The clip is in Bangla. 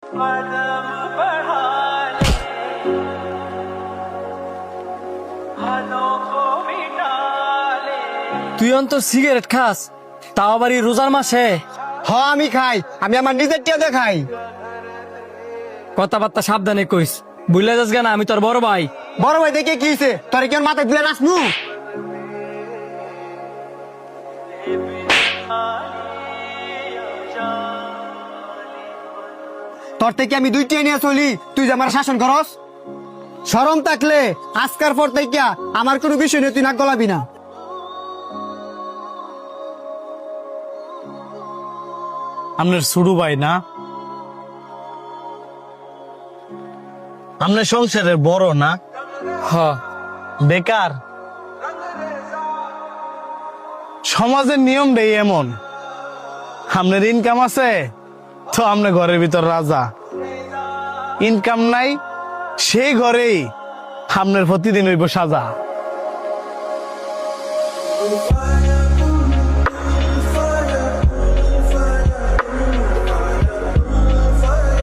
তুই অন্ত সিগারেট খাস, তাও আবার এই রোজার মাসে? আমি খাই, আমি আমার নিজের টিয়াতে খাই। কথাবার্তা সাবধানে কইস, বুঝলে যাস না আমি তোর বড় ভাই। বড় ভাই দেখে কি হয়েছে, তোর কি মাথায় দিলে নাচনু? তোর থেকে আমি 2 টিয়া নিয়ে চলি, তুই যে আমার শাসন করস? শরম থাকলে আজকার পর থেকে আমার কোনো বিষয় নিয়ে তুই নাক গলাবি না। আপনার ছোট ভাই না? আপনার সংসারের বড় না? হ, বেকার? সমাজের নিয়মটাই এমন, আপনার ইনকাম আছে তো আপনার ঘরের ভিতর রাজা, ইনকাম নাই সেই ঘরেই আপনার প্রতিদিন হইব সাজা।